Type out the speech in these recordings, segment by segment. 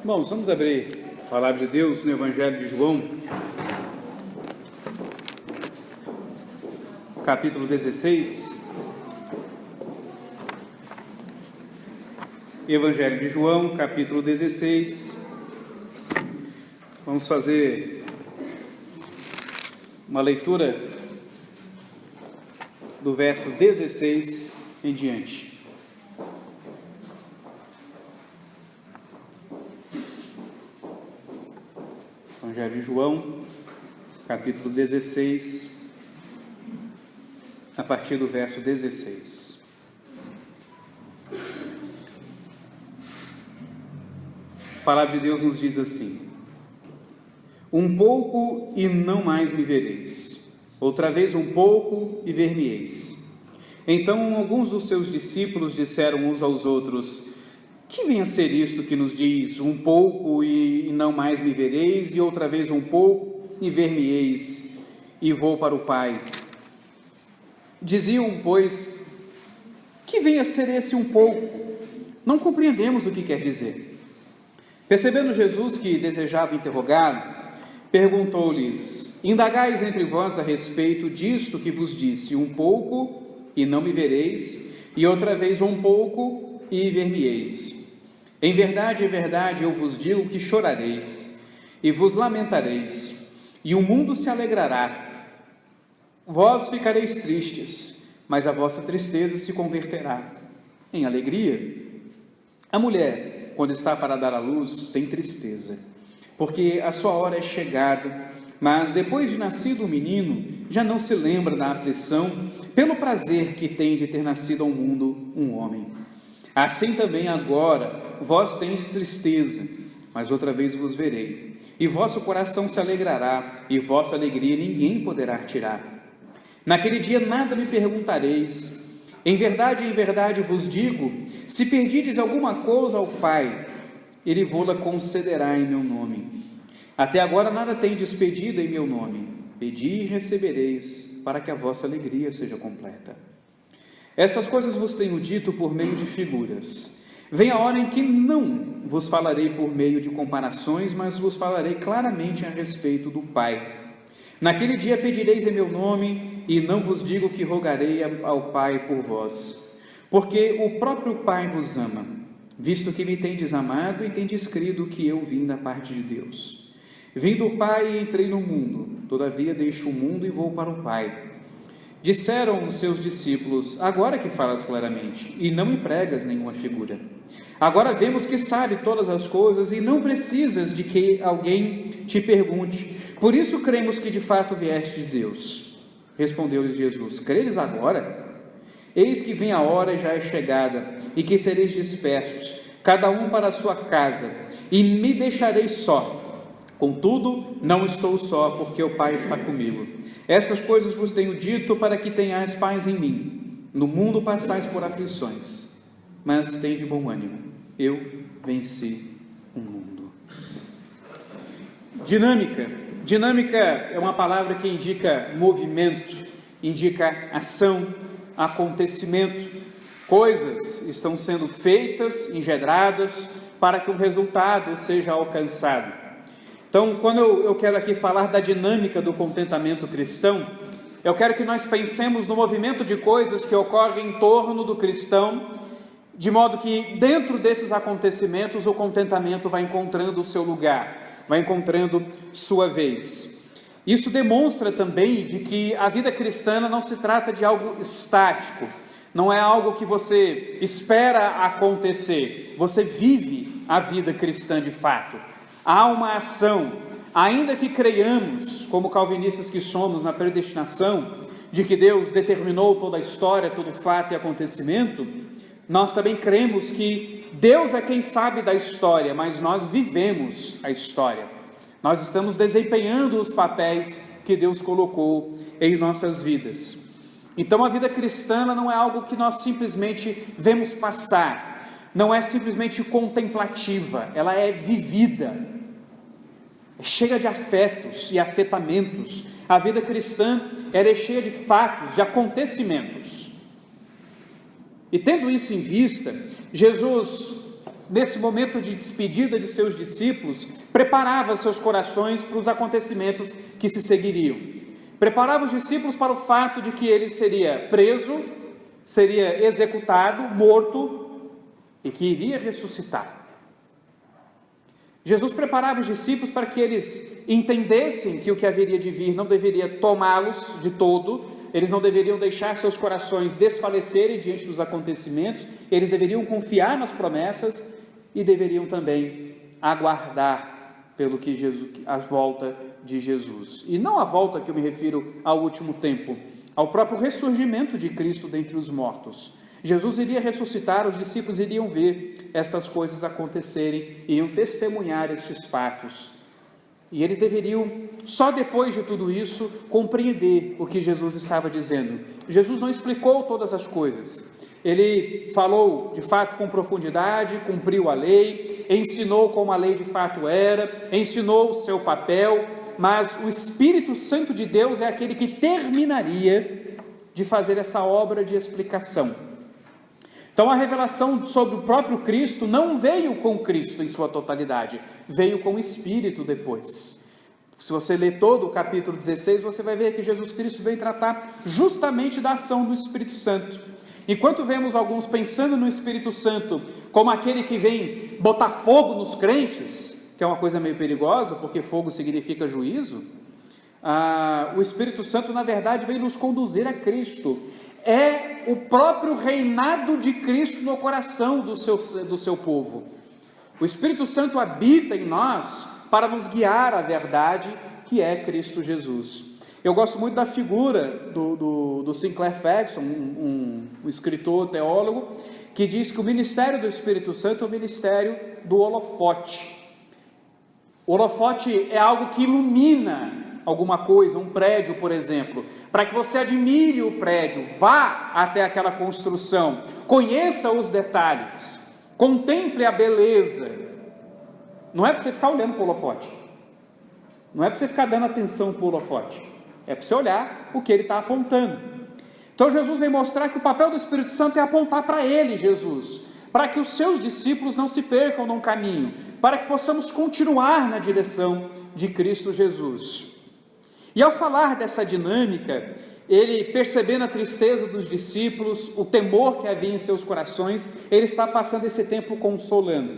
Irmãos, vamos abrir a palavra de Deus no Evangelho de João, capítulo 16. Evangelho de João, capítulo 16. Vamos fazer uma leitura do verso 16 em diante. Evangelho de João, capítulo 16, a partir do verso 16. A palavra de Deus nos diz assim: um pouco e não mais me vereis, outra vez um pouco e ver-me-eis. Então alguns dos seus discípulos disseram uns aos outros: que vem a ser isto que nos diz, um pouco e não mais me vereis, e outra vez um pouco e ver-me-eis, e vou para o Pai? Diziam, pois, que vem a ser esse um pouco? Não compreendemos o que quer dizer. Percebendo Jesus que desejava interrogá-lo, perguntou-lhes: indagais entre vós a respeito disto que vos disse, um pouco e não me vereis, e outra vez um pouco e ver-me-eis. Em verdade, eu vos digo que chorareis e vos lamentareis, e o mundo se alegrará. Vós ficareis tristes, mas a vossa tristeza se converterá em alegria. A mulher, quando está para dar à luz, tem tristeza, porque a sua hora é chegada, mas depois de nascido o menino, já não se lembra da aflição, pelo prazer que tem de ter nascido ao mundo um homem. Assim também agora vós tendes tristeza, mas outra vez vos verei, e vosso coração se alegrará, e vossa alegria ninguém poderá tirar. Naquele dia nada me perguntareis. Em verdade vos digo, se pedirdes alguma coisa ao Pai, Ele vô-la concederá em meu nome. Até agora nada tendes pedido em meu nome. Pedi e recebereis, para que a vossa alegria seja completa. Essas coisas vos tenho dito por meio de figuras. Vem a hora em que não vos falarei por meio de comparações, mas vos falarei claramente a respeito do Pai. Naquele dia pedireis em meu nome, e não vos digo que rogarei ao Pai por vós, porque o próprio Pai vos ama, visto que me tendes amado e tendes crido que eu vim da parte de Deus. Vim do Pai e entrei no mundo, todavia deixo o mundo e vou para o Pai. Disseram os seus discípulos: agora que falas claramente, e não empregas nenhuma figura. Agora vemos que sabe todas as coisas, e não precisas de que alguém te pergunte. Por isso cremos que de fato vieste de Deus. Respondeu-lhes Jesus: credes agora? Eis que vem a hora e já é chegada, e que sereis dispersos, cada um para a sua casa, e me deixareis só. Contudo, não estou só, porque o Pai está comigo. Essas coisas vos tenho dito para que tenhais paz em mim. No mundo passais por aflições, mas tende bom ânimo. Eu venci o mundo. Dinâmica. Dinâmica é uma palavra que indica movimento, indica ação, acontecimento. Coisas estão sendo feitas, engendradas, para que um resultado seja alcançado. Então, quando eu quero aqui falar da dinâmica do contentamento cristão, eu quero que nós pensemos no movimento de coisas que ocorrem em torno do cristão, de modo que dentro desses acontecimentos o contentamento vai encontrando o seu lugar, vai encontrando sua vez. Isso demonstra também de que a vida cristã não se trata de algo estático, não é algo que você espera acontecer, você vive a vida cristã de fato. Há uma ação, ainda que creiamos, como calvinistas que somos, na predestinação, de que Deus determinou toda a história, todo fato e acontecimento, nós também cremos que Deus é quem sabe da história, mas nós vivemos a história. Nós estamos desempenhando os papéis que Deus colocou em nossas vidas. Então a vida cristã não é algo que nós simplesmente vemos passar, não é simplesmente contemplativa, ela é vivida. É cheia de afetos e afetamentos. A vida cristã é cheia de fatos, de acontecimentos. E tendo isso em vista, Jesus nesse momento de despedida de seus discípulos, preparava seus corações para os acontecimentos que se seguiriam. Preparava os discípulos para o fato de que ele seria preso, seria executado, morto e que iria ressuscitar. Jesus preparava os discípulos para que eles entendessem que o que haveria de vir não deveria tomá-los de todo, eles não deveriam deixar seus corações desfalecerem diante dos acontecimentos, eles deveriam confiar nas promessas e deveriam também aguardar pelo que a volta de Jesus. E não a volta que eu me refiro ao último tempo, ao próprio ressurgimento de Cristo dentre os mortos. Jesus iria ressuscitar, os discípulos iriam ver estas coisas acontecerem, iriam testemunhar estes fatos. E eles deveriam, só depois de tudo isso, compreender o que Jesus estava dizendo. Jesus não explicou todas as coisas. Ele falou, de fato, com profundidade, cumpriu a lei, ensinou como a lei de fato era, ensinou o seu papel, mas o Espírito Santo de Deus é aquele que terminaria de fazer essa obra de explicação. Então a revelação sobre o próprio Cristo não veio com Cristo em sua totalidade, veio com o Espírito depois. Se você ler todo o capítulo 16, você vai ver que Jesus Cristo veio tratar justamente da ação do Espírito Santo. Enquanto vemos alguns pensando no Espírito Santo como aquele que vem botar fogo nos crentes, que é uma coisa meio perigosa, porque fogo significa juízo, o Espírito Santo na verdade veio nos conduzir a Cristo. É o próprio reinado de Cristo no coração do seu povo. O Espírito Santo habita em nós para nos guiar à verdade que é Cristo Jesus. Eu gosto muito da figura do Sinclair Ferguson, um escritor, teólogo, que diz que o ministério do Espírito Santo é o ministério do holofote. O holofote é algo que ilumina alguma coisa, um prédio, por exemplo, para que você admire o prédio, vá até aquela construção, conheça os detalhes, contemple a beleza. Não é para você ficar olhando para o holofote, não é para você ficar dando atenção para o holofote, é para você olhar o que ele está apontando. Então Jesus vem mostrar que o papel do Espírito Santo é apontar para ele, Jesus, para que os seus discípulos não se percam num caminho, para que possamos continuar na direção de Cristo Jesus. E ao falar dessa dinâmica, ele, percebendo a tristeza dos discípulos, o temor que havia em seus corações, ele está passando esse tempo consolando,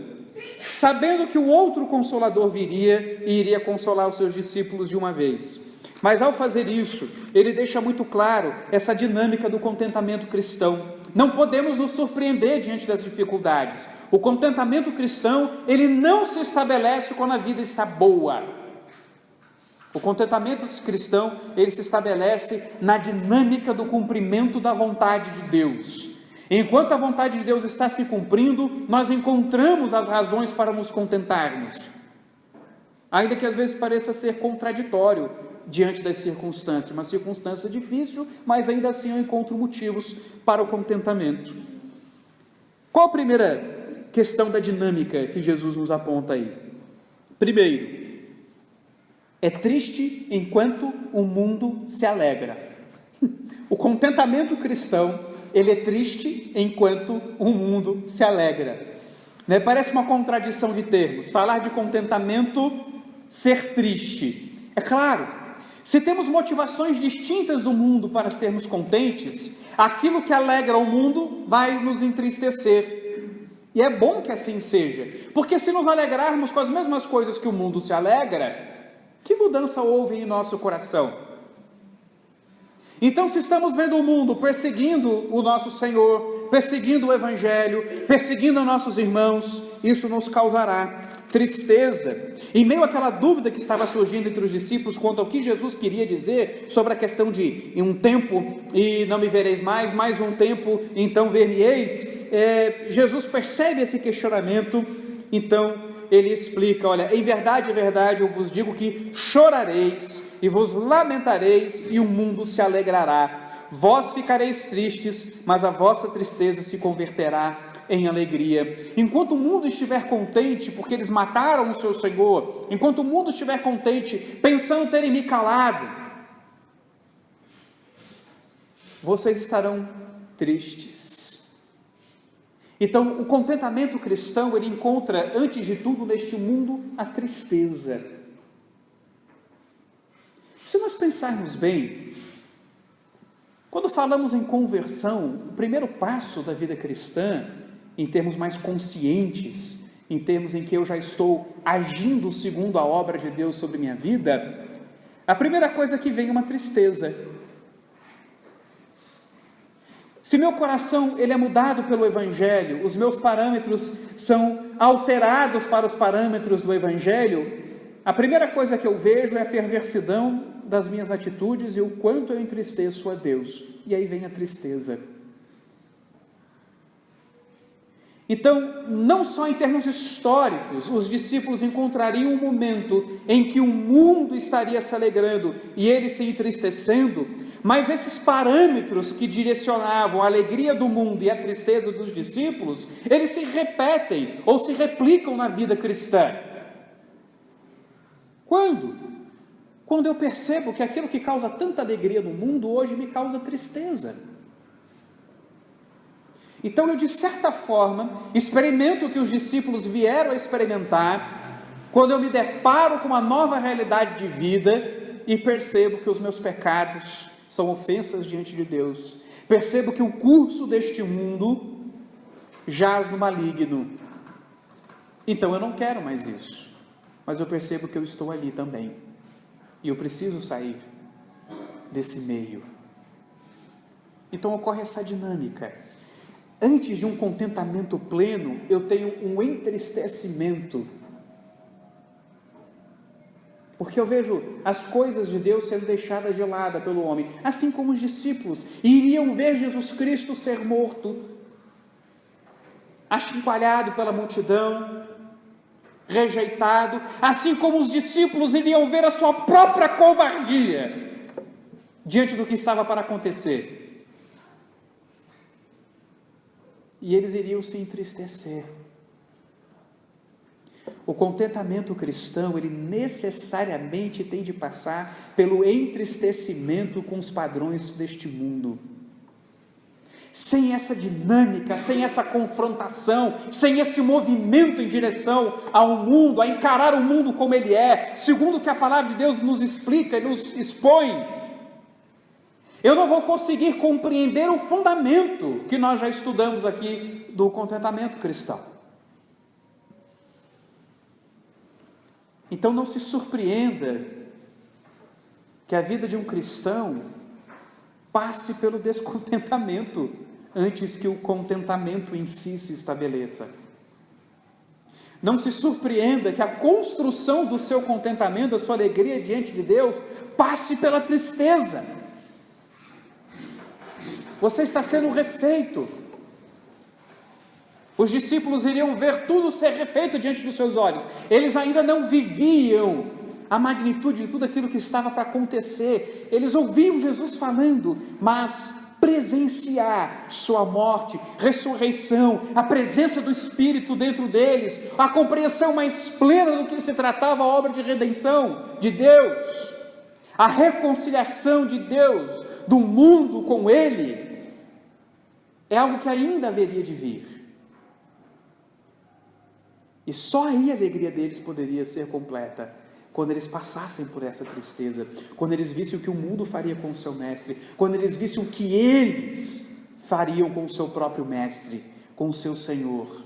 sabendo que o outro Consolador viria e iria consolar os seus discípulos de uma vez. Mas ao fazer isso, ele deixa muito claro essa dinâmica do contentamento cristão. Não podemos nos surpreender diante das dificuldades. O contentamento cristão, ele não se estabelece quando a vida está boa. O contentamento cristão, ele se estabelece na dinâmica do cumprimento da vontade de Deus. Enquanto a vontade de Deus está se cumprindo, nós encontramos as razões para nos contentarmos. Ainda que às vezes pareça ser contraditório diante das circunstâncias, uma circunstância difícil, mas ainda assim eu encontro motivos para o contentamento. Qual a primeira questão da dinâmica que Jesus nos aponta aí? Primeiro, é triste enquanto o mundo se alegra. O contentamento cristão, ele é triste enquanto o mundo se alegra. Parece uma contradição de termos, falar de contentamento, ser triste. É claro, se temos motivações distintas do mundo para sermos contentes, aquilo que alegra o mundo vai nos entristecer. E é bom que assim seja, porque se nos alegrarmos com as mesmas coisas que o mundo se alegra, que mudança houve em nosso coração? Então, se estamos vendo o mundo perseguindo o nosso Senhor, perseguindo o Evangelho, perseguindo nossos irmãos, isso nos causará tristeza. Em meio àquela dúvida que estava surgindo entre os discípulos quanto ao que Jesus queria dizer sobre a questão de em um tempo e não me vereis mais um tempo, então ver-me-eis, Jesus percebe esse questionamento, então ele explica, olha, em verdade, eu vos digo que chorareis e vos lamentareis e o mundo se alegrará. Vós ficareis tristes, mas a vossa tristeza se converterá em alegria. Enquanto o mundo estiver contente porque eles mataram o seu Senhor, enquanto o mundo estiver contente pensando terem me calado, vocês estarão tristes. Então, o contentamento cristão, ele encontra, antes de tudo, neste mundo, a tristeza. Se nós pensarmos bem, quando falamos em conversão, o primeiro passo da vida cristã, em termos mais conscientes, em termos em que eu já estou agindo segundo a obra de Deus sobre minha vida, a primeira coisa que vem é uma tristeza. Se meu coração ele é mudado pelo Evangelho, os meus parâmetros são alterados para os parâmetros do Evangelho, a primeira coisa que eu vejo é a perversidão das minhas atitudes e o quanto eu entristeço a Deus. E aí vem a tristeza. Então, não só em termos históricos, os discípulos encontrariam um momento em que o mundo estaria se alegrando e eles se entristecendo, mas esses parâmetros que direcionavam a alegria do mundo e a tristeza dos discípulos, eles se repetem ou se replicam na vida cristã. Quando? Quando eu percebo que aquilo que causa tanta alegria no mundo hoje me causa tristeza. Então eu, de certa forma, experimento o que os discípulos vieram a experimentar, quando eu me deparo com uma nova realidade de vida e percebo que os meus pecados são ofensas diante de Deus, percebo que o curso deste mundo jaz no maligno. Então eu não quero mais isso, mas eu percebo que eu estou ali também, e eu preciso sair desse meio. Então ocorre essa dinâmica. Antes de um contentamento pleno, eu tenho um entristecimento, porque eu vejo as coisas de Deus sendo deixadas de lado pelo homem, assim como os discípulos iriam ver Jesus Cristo ser morto, achincalhado pela multidão, rejeitado, assim como os discípulos iriam ver a sua própria covardia diante do que estava para acontecer. E eles iriam se entristecer. O contentamento cristão, ele necessariamente tem de passar pelo entristecimento com os padrões deste mundo. Sem essa dinâmica, sem essa confrontação, sem esse movimento em direção ao mundo, a encarar o mundo como ele é, segundo o que a palavra de Deus nos explica e nos expõe, eu não vou conseguir compreender o fundamento que nós já estudamos aqui do contentamento cristão. Então não se surpreenda que a vida de um cristão passe pelo descontentamento antes que o contentamento em si se estabeleça. Não se surpreenda que a construção do seu contentamento, da sua alegria diante de Deus, passe pela tristeza. Você está sendo refeito. Os discípulos iriam ver tudo ser refeito diante dos seus olhos. Eles ainda não viviam a magnitude de tudo aquilo que estava para acontecer. Eles ouviam Jesus falando, mas presenciar sua morte, ressurreição, a presença do Espírito dentro deles, a compreensão mais plena do que se tratava a obra de redenção de Deus, a reconciliação de Deus do mundo com Ele, é algo que ainda haveria de vir. E só aí a alegria deles poderia ser completa, quando eles passassem por essa tristeza, quando eles vissem o que o mundo faria com o seu mestre, quando eles vissem o que eles fariam com o seu próprio mestre, com o seu Senhor.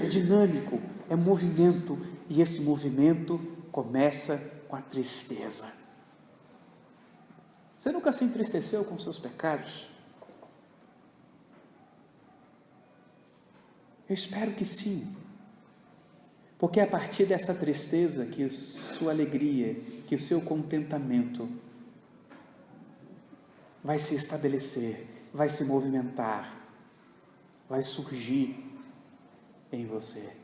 É dinâmico, é movimento, e esse movimento começa com a tristeza. Você nunca se entristeceu com seus pecados? Eu espero que sim, porque é a partir dessa tristeza que sua alegria, que o seu contentamento vai se estabelecer, vai se movimentar, vai surgir em você.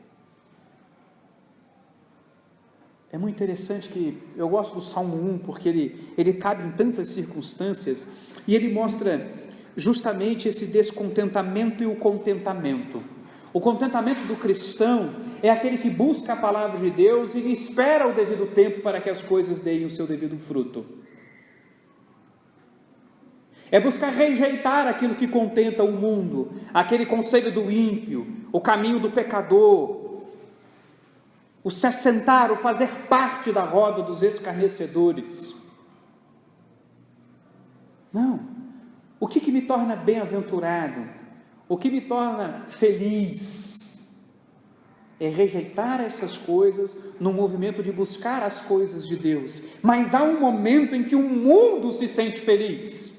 É muito interessante que eu gosto do Salmo 1, porque ele cabe em tantas circunstâncias, e ele mostra justamente esse descontentamento e o contentamento. O contentamento do cristão é aquele que busca a palavra de Deus e espera o devido tempo para que as coisas deem o seu devido fruto. É buscar rejeitar aquilo que contenta o mundo, aquele conselho do ímpio, o caminho do pecador, o se assentar, o fazer parte da roda dos escarnecedores. Não. O que me torna bem-aventurado? O que me torna feliz? É rejeitar essas coisas no movimento de buscar as coisas de Deus. Mas há um momento em que o mundo se sente feliz.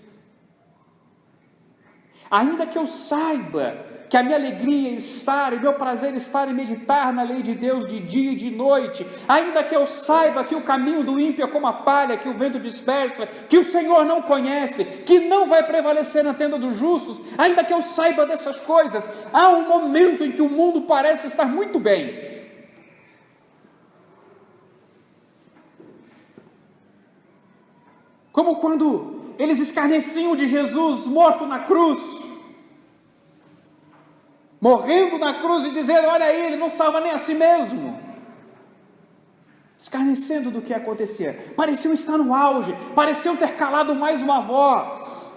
Ainda que eu saiba que a minha alegria está, e meu prazer está em meditar na lei de Deus de dia e de noite, ainda que eu saiba que o caminho do ímpio é como a palha que o vento dispersa, que o Senhor não conhece, que não vai prevalecer na tenda dos justos, ainda que eu saiba dessas coisas, há um momento em que o mundo parece estar muito bem. Como quando eles escarneciam de Jesus morto na cruz, morrendo na cruz e dizendo: olha aí, ele não salva nem a si mesmo. Escarnecendo do que acontecia. Pareciam estar no auge, pareciam ter calado mais uma voz.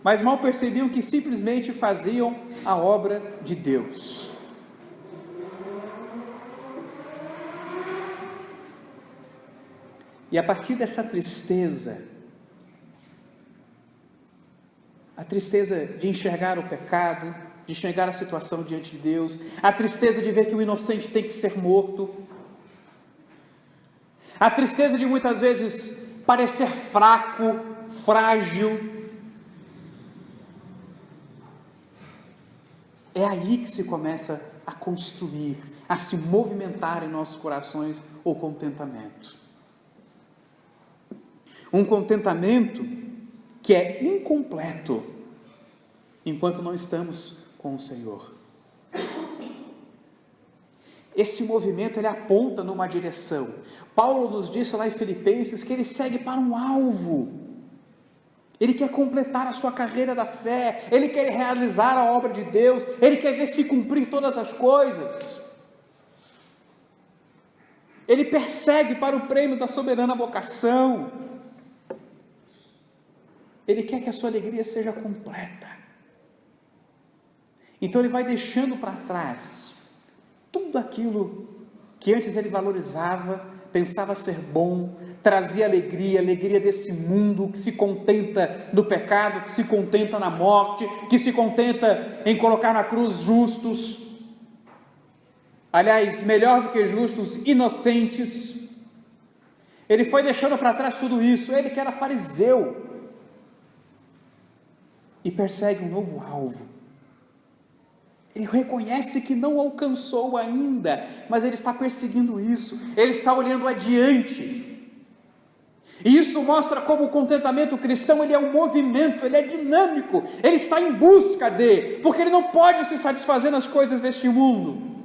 Mas mal percebiam que simplesmente faziam a obra de Deus. E a partir dessa tristeza, a tristeza de enxergar o pecado, de enxergar a situação diante de Deus, a tristeza de ver que o inocente tem que ser morto, a tristeza de muitas vezes parecer fraco, frágil, é aí que se começa a construir, a se movimentar em nossos corações o contentamento. Um contentamento que é incompleto enquanto não estamos com o Senhor. Esse movimento ele aponta numa direção. Paulo nos disse lá em Filipenses que ele segue para um alvo. Ele quer completar a sua carreira da fé, ele quer realizar a obra de Deus, ele quer ver se cumprir todas as coisas. Ele persegue para o prêmio da soberana vocação. Ele quer que a sua alegria seja completa. Então ele vai deixando para trás tudo aquilo que antes ele valorizava, pensava ser bom, trazia alegria, alegria desse mundo que se contenta no pecado, que se contenta na morte, que se contenta em colocar na cruz justos, aliás, melhor do que justos, inocentes. Ele foi deixando para trás tudo isso, ele que era fariseu, e persegue um novo alvo. Ele reconhece que não alcançou ainda, mas ele está perseguindo isso, ele está olhando adiante. E isso mostra como o contentamento cristão, ele é um movimento, ele é dinâmico, ele está em busca porque ele não pode se satisfazer nas coisas deste mundo.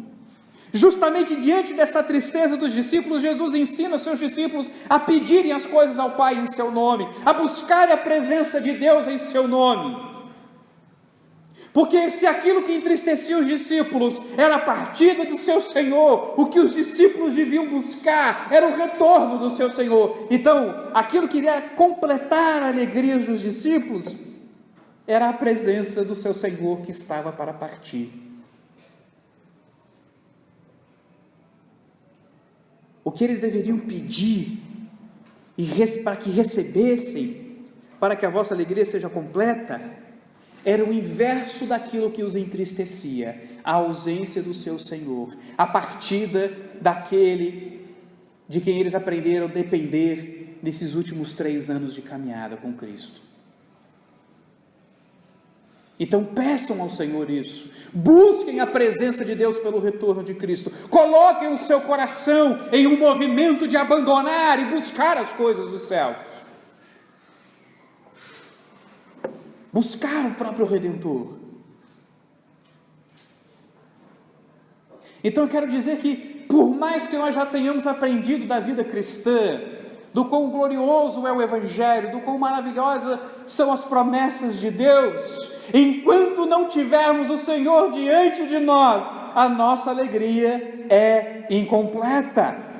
Justamente diante dessa tristeza dos discípulos, Jesus ensina os seus discípulos a pedirem as coisas ao Pai em seu nome, a buscarem a presença de Deus em seu nome. Porque se aquilo que entristecia os discípulos era a partida do seu Senhor, o que os discípulos deviam buscar era o retorno do seu Senhor. Então, aquilo que iria completar a alegria dos discípulos era a presença do seu Senhor que estava para partir. O que eles deveriam pedir para que recebessem, para que a vossa alegria seja completa, era o inverso daquilo que os entristecia, a ausência do seu Senhor, a partida daquele de quem eles aprenderam a depender nesses últimos 3 anos de caminhada com Cristo. Então peçam ao Senhor isso, busquem a presença de Deus pelo retorno de Cristo, coloquem o seu coração em um movimento de abandonar e buscar as coisas dos céus, buscar o próprio Redentor. Então eu quero dizer que, por mais que nós já tenhamos aprendido da vida cristã, do quão glorioso é o Evangelho, do quão maravilhosas são as promessas de Deus, enquanto não tivermos o Senhor diante de nós, a nossa alegria é incompleta.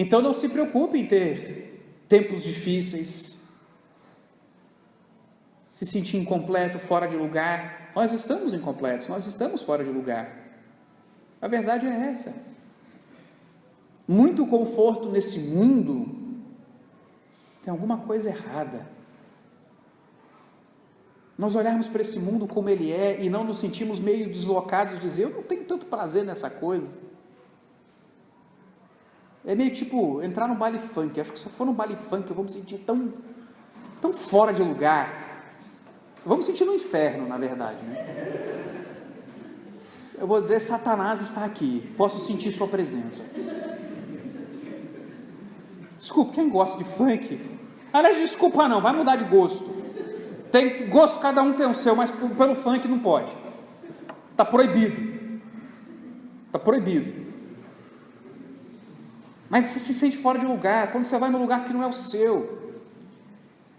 Então não se preocupe em ter tempos difíceis, se sentir incompleto, fora de lugar. Nós estamos incompletos, nós estamos fora de lugar. A verdade é essa. Muito conforto nesse mundo, tem alguma coisa errada. Nós olharmos para esse mundo como ele é e não nos sentimos meio deslocados, dizer, eu não tenho tanto prazer nessa coisa. É meio tipo entrar no baile funk. Acho que se eu for no baile funk eu vou me sentir tão fora de lugar. Eu vou me sentir no inferno, na verdade, né? Eu vou dizer, Satanás está aqui, posso sentir sua presença. Desculpa, quem gosta de funk? Aliás, desculpa não, vai mudar de gosto. Tem gosto, cada um tem o seu, mas pelo funk não pode. Está proibido. Está proibido. Mas você se sente fora de lugar, quando você vai num lugar que não é o seu.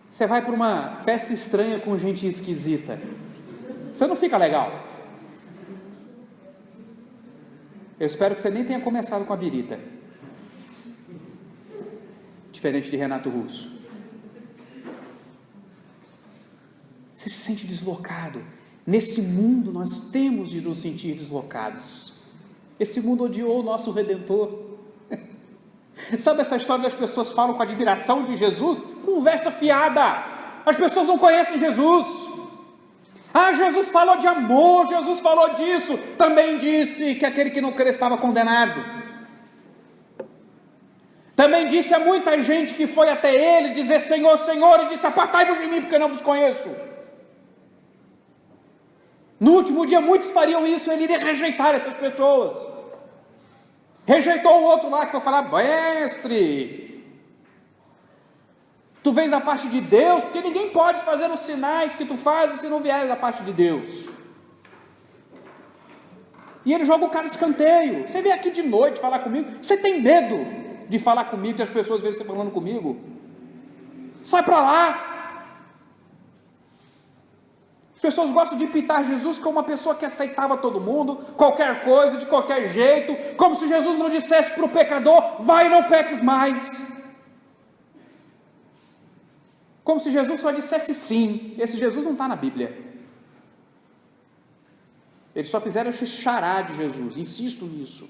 Você vai para uma festa estranha com gente esquisita. Você não fica legal. Eu espero que você nem tenha começado com a birita. Diferente de Renato Russo. Você se sente deslocado. Nesse mundo nós temos de nos sentir deslocados. Esse mundo odiou o nosso Redentor. Sabe essa história das pessoas falam com admiração de Jesus? Conversa fiada. As pessoas não conhecem Jesus. Ah, Jesus falou de amor, Jesus falou disso. Também disse que aquele que não crê estava condenado. Também disse a muita gente que foi até ele dizer Senhor, Senhor, e disse apartai-vos de mim porque eu não vos conheço. No último dia muitos fariam isso, ele iria rejeitar essas pessoas. Rejeitou o outro lá que foi falar, mestre, tu vens da parte de Deus, porque ninguém pode fazer os sinais que tu fazes se não vier da parte de Deus. E ele joga o cara escanteio. Você vem aqui de noite falar comigo, você tem medo de falar comigo, que as pessoas veem você falando comigo? Sai para lá. As pessoas gostam de pintar Jesus como uma pessoa que aceitava todo mundo, qualquer coisa, de qualquer jeito, como se Jesus não dissesse para o pecador, vai e não peques mais. Como se Jesus só dissesse sim. Esse Jesus não está na Bíblia. Eles só fizeram esse xará de Jesus, insisto nisso.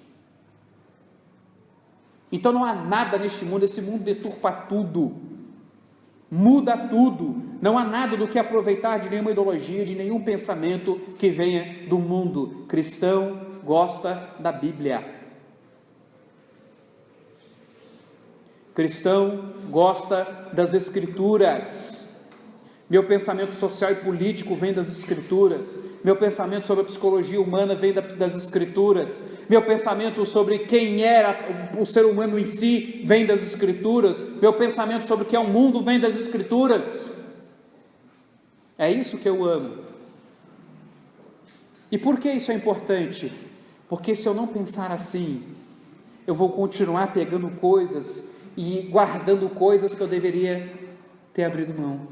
Então não há nada neste mundo, esse mundo deturpa tudo, muda tudo, não há nada do que aproveitar de nenhuma ideologia, de nenhum pensamento que venha do mundo. Cristão gosta da Bíblia. Cristão gosta das Escrituras. Meu pensamento social e político vem das Escrituras. Meu pensamento sobre a psicologia humana vem das Escrituras. Meu pensamento sobre quem era o ser humano em si vem das Escrituras. Meu pensamento sobre o que é o mundo vem das Escrituras. É isso que eu amo. E por que isso é importante? Porque se eu não pensar assim, eu vou continuar pegando coisas e guardando coisas que eu deveria ter abrido mão,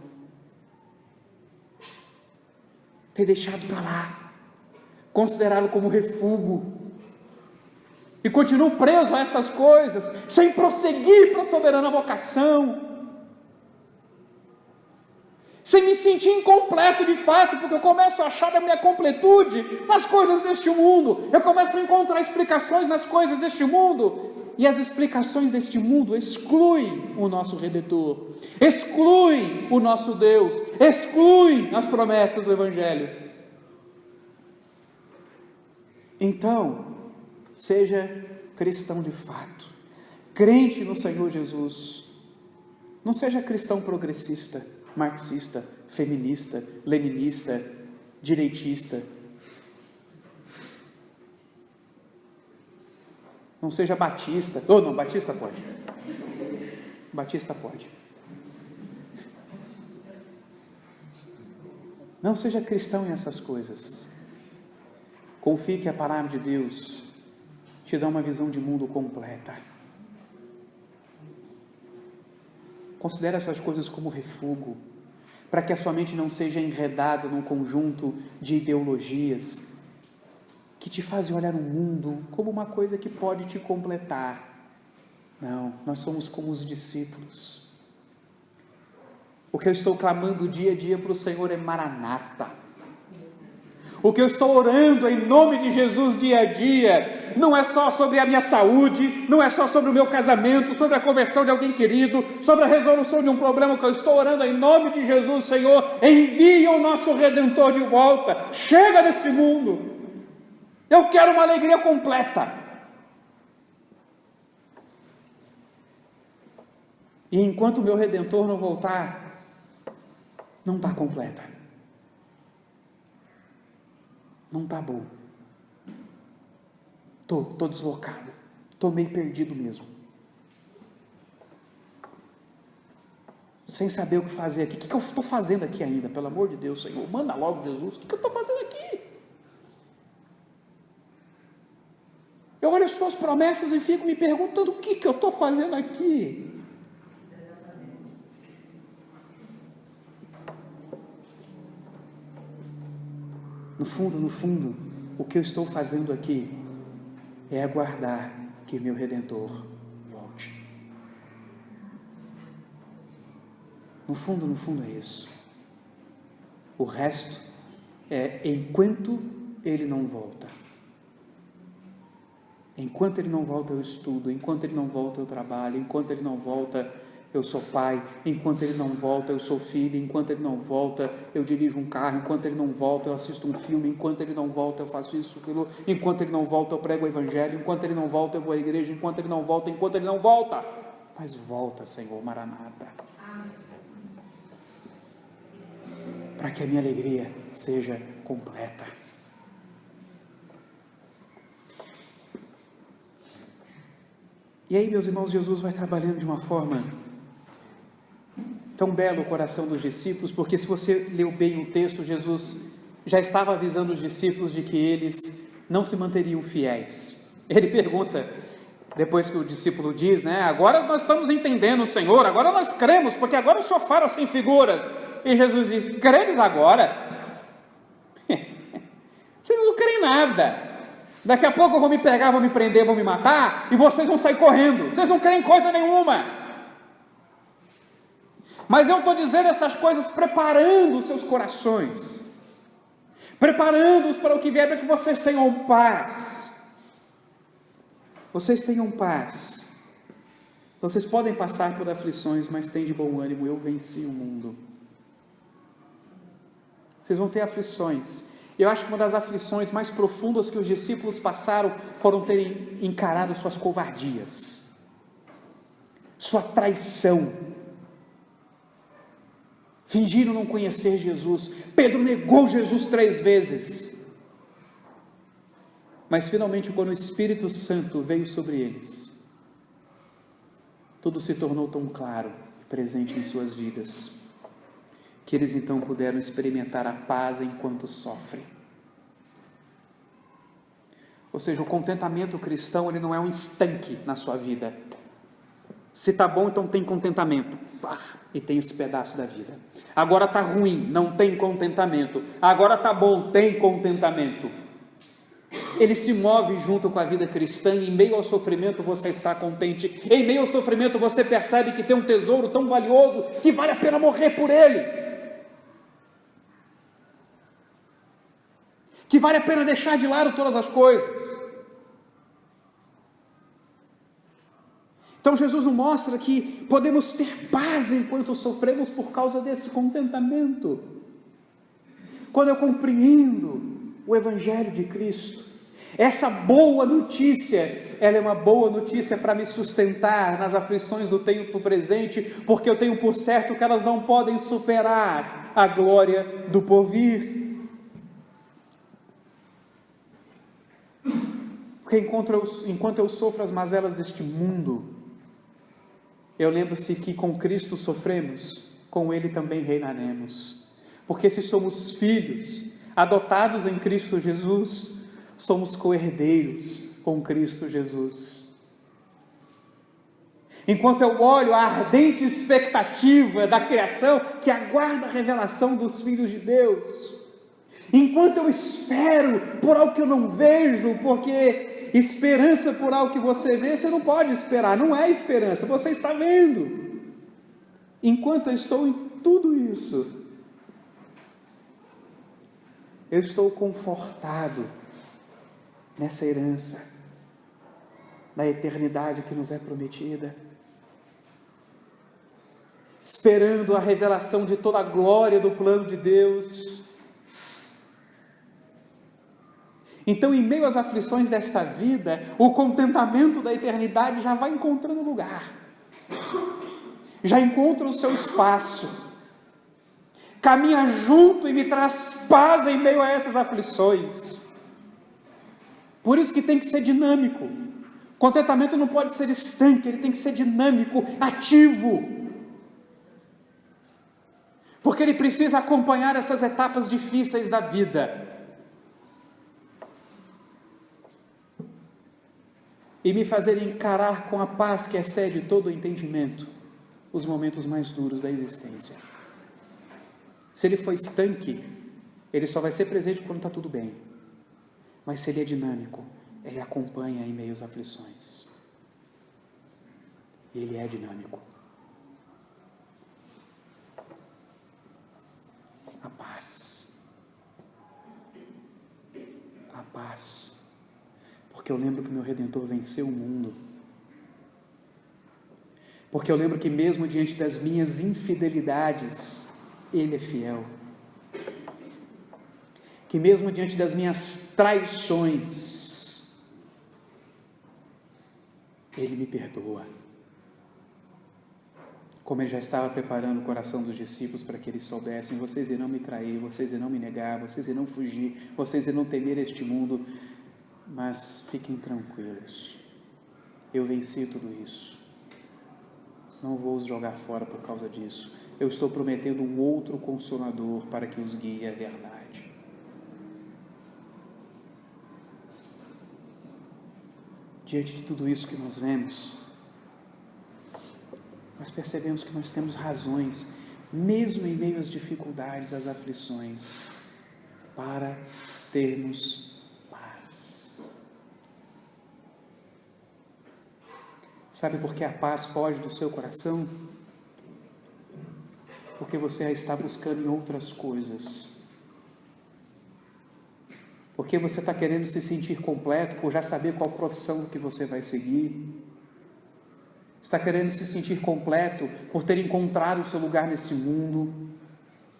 ter deixado para lá, considerá-lo como refúgio, e continuo preso a essas coisas, sem prosseguir para a soberana vocação, sem me sentir incompleto de fato, porque eu começo a achar a minha completude nas coisas deste mundo, eu começo a encontrar explicações nas coisas deste mundo, e as explicações deste mundo excluem o nosso Redentor, excluem o nosso Deus, excluem as promessas do Evangelho. Então, seja cristão de fato, crente no Senhor Jesus, não seja cristão progressista, marxista, feminista, leninista, direitista. Não seja batista. Oh, não, batista pode. Batista pode. Não seja cristão em essas coisas. Confie que a palavra de Deus te dá uma visão de mundo completa. Considere essas coisas como refúgio, para que a sua mente não seja enredada num conjunto de ideologias que te fazem olhar o mundo como uma coisa que pode te completar, Não, nós somos como os discípulos. O que eu estou clamando dia a dia para o Senhor é Maranata. O que eu estou orando em nome de Jesus dia a dia, não é só sobre a minha saúde, não é só sobre o meu casamento, sobre a conversão de alguém querido, sobre a resolução de um problema. Que eu estou orando em nome de Jesus: Senhor, envia o nosso Redentor de volta, chega desse mundo, eu quero uma alegria completa. E enquanto o meu Redentor não voltar, não está completa. Não está bom. Estou deslocado. Estou meio perdido mesmo. Sem saber o que fazer aqui. O que eu estou fazendo aqui ainda? Pelo amor de Deus, Senhor, manda logo Jesus. O que eu estou fazendo aqui? Eu olho as tuas promessas e fico me perguntando: o que eu estou fazendo aqui? No fundo, o que eu estou fazendo aqui é aguardar que meu Redentor volte. No fundo é isso. O resto é enquanto ele não volta. Enquanto ele não volta, eu estudo. Enquanto ele não volta, eu trabalho. Enquanto ele não volta, eu sou pai. Enquanto ele não volta, eu sou filho. Enquanto ele não volta, eu dirijo um carro. Enquanto ele não volta, eu assisto um filme. Enquanto ele não volta, eu faço isso, aquilo. Enquanto ele não volta, eu prego o evangelho. Enquanto ele não volta, eu vou à igreja. Enquanto ele não volta, mas volta, Senhor, Maranata, para que a minha alegria seja completa. E aí, meus irmãos, Jesus vai trabalhando de uma forma tão bela o coração dos discípulos, porque se você leu bem o texto, Jesus já estava avisando os discípulos de que eles não se manteriam fiéis. Ele pergunta, depois que o discípulo diz, agora nós estamos entendendo o Senhor, agora nós cremos, porque agora o Senhor fala sem figuras. E Jesus diz: credes agora? Vocês não creem nada. Daqui a pouco eu vou me pegar, vou me prender, vou me matar, e vocês vão sair correndo. Vocês não creem em coisa nenhuma. Mas eu estou dizendo essas coisas preparando os seus corações, preparando-os para o que vier, para que vocês tenham paz. Vocês tenham paz. Vocês podem passar por aflições, mas tem de bom ânimo, eu venci o mundo. Vocês vão ter aflições. Eu acho que uma das aflições mais profundas que os discípulos passaram foram terem encarado suas covardias, sua traição. Fingiram não conhecer Jesus. Pedro negou Jesus 3 vezes. Mas finalmente, quando o Espírito Santo veio sobre eles, tudo se tornou tão claro e presente em suas vidas, que eles então puderam experimentar a paz enquanto sofrem. Ou seja, o contentamento cristão, ele não é um estanque na sua vida. Se está bom, então tem contentamento. E tem esse pedaço da vida. Agora está ruim, não tem contentamento. Agora está bom, tem contentamento. Ele se move junto com a vida cristã, e em meio ao sofrimento você está contente. Em meio ao sofrimento você percebe que tem um tesouro tão valioso que vale a pena morrer por ele. Que vale a pena deixar de lado todas as coisas. Então Jesus nos mostra que podemos ter paz enquanto sofremos por causa desse contentamento. Quando eu compreendo o Evangelho de Cristo, essa boa notícia, ela é uma boa notícia para me sustentar nas aflições do tempo presente, porque eu tenho por certo que elas não podem superar a glória do porvir. Porque enquanto eu sofro as mazelas deste mundo, eu lembro-se que com Cristo sofremos, com Ele também reinaremos. Porque se somos filhos, adotados em Cristo Jesus, somos co-herdeiros com Cristo Jesus. Enquanto eu olho a ardente expectativa da criação, que aguarda a revelação dos filhos de Deus, enquanto eu espero por algo que eu não vejo, porque esperança por algo que você vê, você não pode esperar, não é esperança, você está vendo. Enquanto eu estou em tudo isso, eu estou confortado nessa herança, na eternidade que nos é prometida, esperando a revelação de toda a glória do plano de Deus. Então, em meio às aflições desta vida, o contentamento da eternidade já vai encontrando lugar, já encontra o seu espaço, caminha junto e me traz paz em meio a essas aflições. Por isso que tem que ser dinâmico. Contentamento não pode ser estanque, ele tem que ser dinâmico, ativo, porque ele precisa acompanhar essas etapas difíceis da vida e me fazer encarar com a paz que excede todo o entendimento os momentos mais duros da existência. Se ele for estanque, ele só vai ser presente quando está tudo bem, mas se ele é dinâmico, ele acompanha em meio às aflições. Ele é dinâmico. A paz. A paz. Porque eu lembro que meu Redentor venceu o mundo. Porque eu lembro que mesmo diante das minhas infidelidades, Ele é fiel. Que mesmo diante das minhas traições, Ele me perdoa. Como Ele já estava preparando o coração dos discípulos para que eles soubessem: vocês irão me trair, vocês irão me negar, vocês irão fugir, vocês irão temer este mundo, mas fiquem tranquilos, eu venci tudo isso, não vou os jogar fora por causa disso, eu estou prometendo um outro Consolador para que os guie à verdade. Diante de tudo isso que nós vemos, nós percebemos que nós temos razões, mesmo em meio às dificuldades, às aflições, para termos paz. Sabe por que a paz foge do seu coração? Porque você a está buscando em outras coisas. Porque você está querendo se sentir completo por já saber qual profissão que você vai seguir. Está querendo se sentir completo por ter encontrado o seu lugar nesse mundo.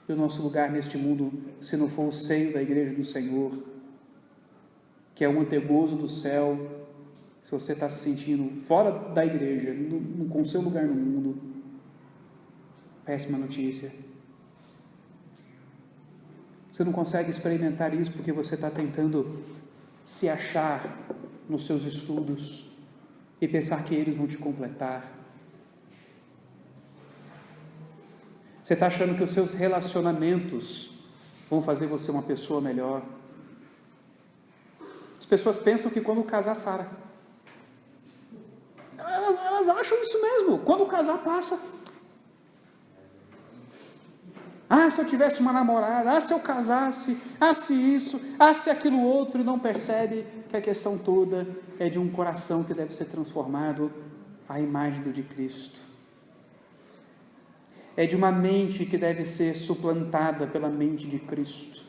E o nosso lugar neste mundo, se não for o seio da igreja do Senhor, que é um antegozo do céu, se você está se sentindo fora da igreja, com o seu lugar no mundo, péssima notícia. Você não consegue experimentar isso porque você está tentando se achar nos seus estudos e pensar que eles vão te completar. Você está achando que os seus relacionamentos vão fazer você uma pessoa melhor. As pessoas pensam que quando casar, sara. Elas acham isso mesmo. Quando casar, passa. Ah, se eu tivesse uma namorada, ah, se eu casasse, ah, se isso, ah, se aquilo outro, e não percebe que a questão toda é de um coração que deve ser transformado à imagem do de Cristo. É de uma mente que deve ser suplantada pela mente de Cristo.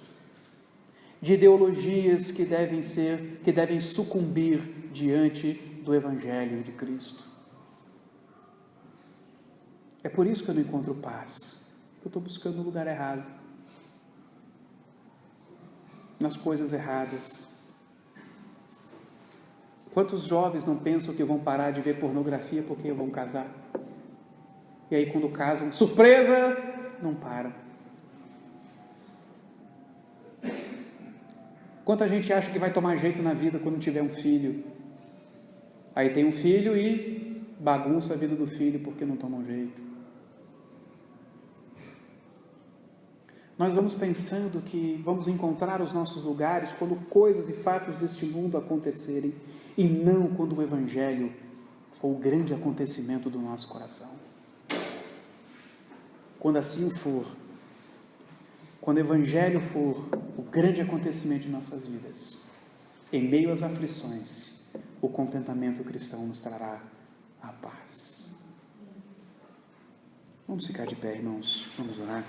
De ideologias que devem sucumbir diante do Evangelho de Cristo. É por isso que eu não encontro paz. Eu estou buscando no lugar errado, nas coisas erradas. Quantos jovens não pensam que vão parar de ver pornografia porque vão casar? E aí quando casam, surpresa, não param. Quanta gente acha que vai tomar jeito na vida quando tiver um filho? Aí tem um filho e bagunça a vida do filho porque não toma um jeito. Nós vamos pensando que vamos encontrar os nossos lugares quando coisas e fatos deste mundo acontecerem, e não quando o Evangelho for o grande acontecimento do nosso coração. Quando assim o for, quando o Evangelho for o grande acontecimento de nossas vidas, em meio às aflições, o contentamento cristão nos trará a paz. Vamos ficar de pé, irmãos. Vamos orar.